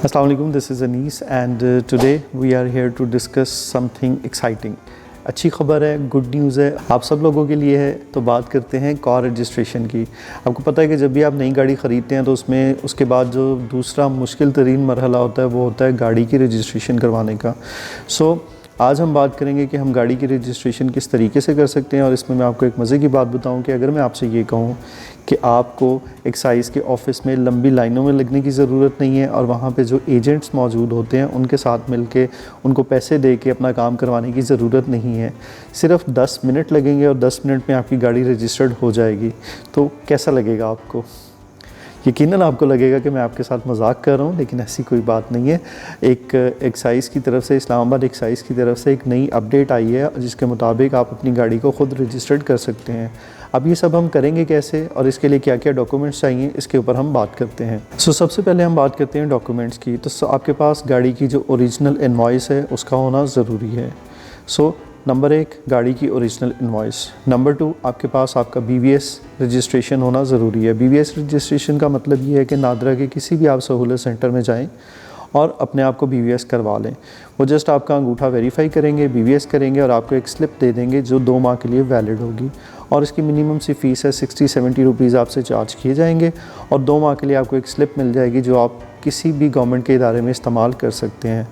Assalamu alaikum, this is Anis and today we are here to discuss something exciting. अच्छी खबर है, good news है, आप सब लोगों के लिए है। तो बात करते हैं कार रजिस्ट्रेशन की। आपको पता है कि जब भी आप नई गाड़ी ख़रीदते हैं तो उसके बाद जो दूसरा मुश्किल तरीन मरहला होता है वो होता है गाड़ी की रजिस्ट्रेशन करवाने का। आज हम बात करेंगे कि हम गाड़ी की रजिस्ट्रेशन किस तरीके से कर सकते हैं। और इसमें मैं आपको एक मज़े की बात बताऊं कि अगर मैं आपसे ये कहूं कि आपको एक्साइज़ के ऑफ़िस में लंबी लाइनों में लगने की ज़रूरत नहीं है और वहाँ पे जो एजेंट्स मौजूद होते हैं उनके साथ मिलके उनको पैसे दे के अपना काम करवाने की ज़रूरत नहीं है, सिर्फ 10 मिनट लगेंगे और 10 मिनट में आपकी गाड़ी रजिस्टर्ड हो जाएगी। तो कैसा लगेगा आपको? यकीनन आपको लगेगा कि मैं आपके साथ मजाक कर रहा हूँ, लेकिन ऐसी कोई बात नहीं है। एक एक्साइज़ की तरफ से, इस्लामाबाद एक्साइज़ की तरफ से एक नई अपडेट आई है जिसके मुताबिक आप अपनी गाड़ी को ख़ुद रजिस्टर्ड कर सकते हैं। अब ये सब हम करेंगे कैसे और इसके लिए क्या क्या डॉक्यूमेंट्स चाहिए, इसके ऊपर हम बात करते हैं। सबसे पहले हम बात करते हैं डॉक्यूमेंट्स की। तो आपके पास गाड़ी की जो ओरिजिनल इनवॉइस है उसका होना ज़रूरी है। नंबर 1 गाड़ी की ओरिजिनल इनवॉइस। नंबर 2 आपके पास आपका BVS रजिस्ट्रेशन होना ज़रूरी है। BVS रजिस्ट्रेशन का मतलब ये है कि नादरा के किसी भी आप सहूलत सेंटर में जाएं और अपने आप को BVS करवा लें। वो जस्ट आपका अंगूठा वेरीफाई करेंगे, BVS करेंगे और आपको एक स्लिप दे देंगे जो 2 माह के लिए वैलिड होगी। और इसकी मिनिमम सी फ़ीस है 60-70 रुपीज़ आपसे चार्ज किए जाएंगे और 2 माह के लिए आपको एक स्लिप मिल जाएगी जो आप किसी भी गवर्नमेंट के इदारे में इस्तेमाल कर सकते हैं।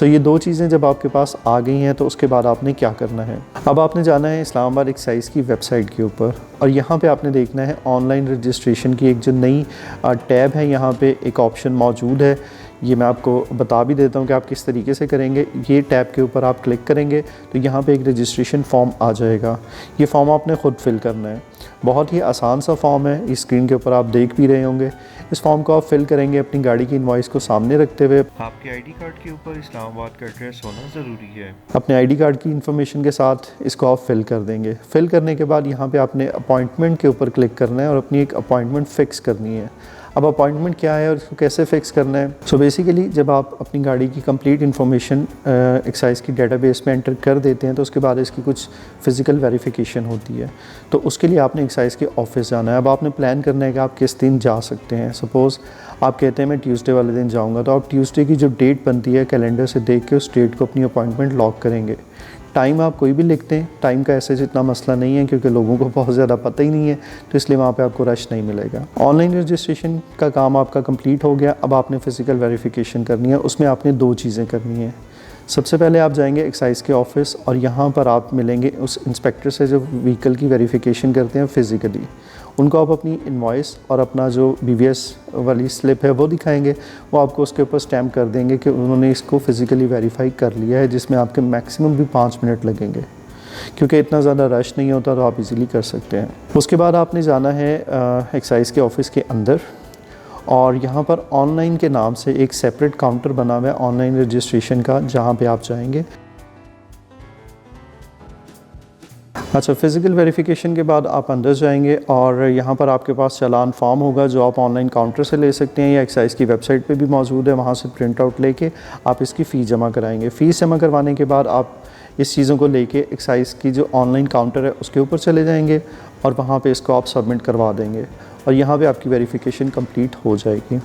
ये 2 चीज़ें जब आपके पास आ गई हैं तो उसके बाद आपने क्या करना है। अब आपने जाना है इस्लामाबाद एक्साइज़ की वेबसाइट के ऊपर और यहाँ पे आपने देखना है ऑनलाइन रजिस्ट्रेशन की एक जो नई टैब है, यहाँ पे एक ऑप्शन मौजूद है। ये मैं आपको बता भी देता हूँ कि आप किस तरीके से करेंगे। ये टैब के ऊपर आप क्लिक करेंगे तो यहाँ पे एक रजिस्ट्रेशन फॉर्म आ जाएगा। ये फॉर्म आपने ख़ुद फिल करना है। बहुत ही आसान सा फॉर्म है, इस स्क्रीन के ऊपर आप देख भी रहे होंगे। इस फॉर्म को आप फिल करेंगे अपनी गाड़ी की इनवॉइस को सामने रखते हुए। आपके आईडी कार्ड के ऊपर इस्लामाबाद का एड्रेस होना ज़रूरी है। अपने आईडी कार्ड की इन्फॉर्मेशन के साथ इसको आप फिल कर देंगे। फिल करने के बाद यहाँ पे आपने अपॉइंटमेंट के ऊपर क्लिक करना है और अपनी एक अपॉइंटमेंट फ़िक्स करनी है। अब अपॉइंटमेंट क्या है और इसको कैसे फ़िक्स करना है। बेसिकली जब आप अपनी गाड़ी की कंप्लीट इन्फॉर्मेशन एक्साइज़ की डेटाबेस में एंटर कर देते हैं तो उसके बाद इसकी कुछ फ़िज़िकल वेरिफिकेशन होती है। तो उसके लिए आपने एक्साइज़ के ऑफिस जाना है। अब आपने प्लान करना है कि आप किस दिन जा सकते हैं। सपोज़ आप कहते हैं मैं ट्यूसडे वाले दिन जाऊंगा, तो आप ट्यूसडे की जो डेट बनती है कैलेंडर से देख के उस डेट को अपनी अपॉइंटमेंट लॉक करेंगे। टाइम आप कोई भी लिखते हैं, टाइम का ऐसे जितना मसला नहीं है क्योंकि लोगों को बहुत ज़्यादा पता ही नहीं है, तो इसलिए वहाँ पे आपको रश नहीं मिलेगा। ऑनलाइन रजिस्ट्रेशन का काम आपका कंप्लीट हो गया। अब आपने फ़िज़िकल वेरिफिकेशन करनी है। उसमें आपने 2 चीज़ें करनी है। सबसे पहले आप जाएंगे एक्साइज़ के ऑफिस और यहाँ पर आप मिलेंगे उस इंस्पेक्टर से जो व्हीकल की वेरिफिकेशन करते हैं फ़िज़िकली। उनको आप अपनी इनवॉइस और अपना जो BVS वाली स्लिप है वो दिखाएंगे। वो आपको उसके ऊपर स्टैम्प कर देंगे कि उन्होंने इसको फ़िज़िकली वेरीफाई कर लिया है, जिसमें आपके मैक्सिमम भी 5 मिनट लगेंगे क्योंकि इतना ज़्यादा रश नहीं होता, तो आप इजीली कर सकते हैं। उसके बाद आपने जाना है एक्साइज़ के ऑफ़िस के अंदर और यहाँ पर ऑनलाइन के नाम से एक सेपरेट काउंटर बना हुआ है ऑनलाइन रजिस्ट्रेशन का, जहाँ पे आप जाएंगे। फ़िज़िकल वेरिफिकेशन के बाद आप अंदर जाएंगे और यहाँ पर आपके पास चालान फॉर्म होगा जो आप ऑनलाइन काउंटर से ले सकते हैं या एक्साइज़ की वेबसाइट पे भी मौजूद है। वहाँ से प्रिंट आउट लेके आप इसकी फ़ीस जमा कराएंगे। फ़ीस जमा करवाने के बाद आप इस चीज़ों को लेके एक्साइज़ की जो ऑनलाइन काउंटर है उसके ऊपर चले जाएंगे और वहाँ पर इसको आप सबमिट करवा देंगे और यहाँ पर आपकी वेरिफिकेशन कम्प्लीट हो जाएगी।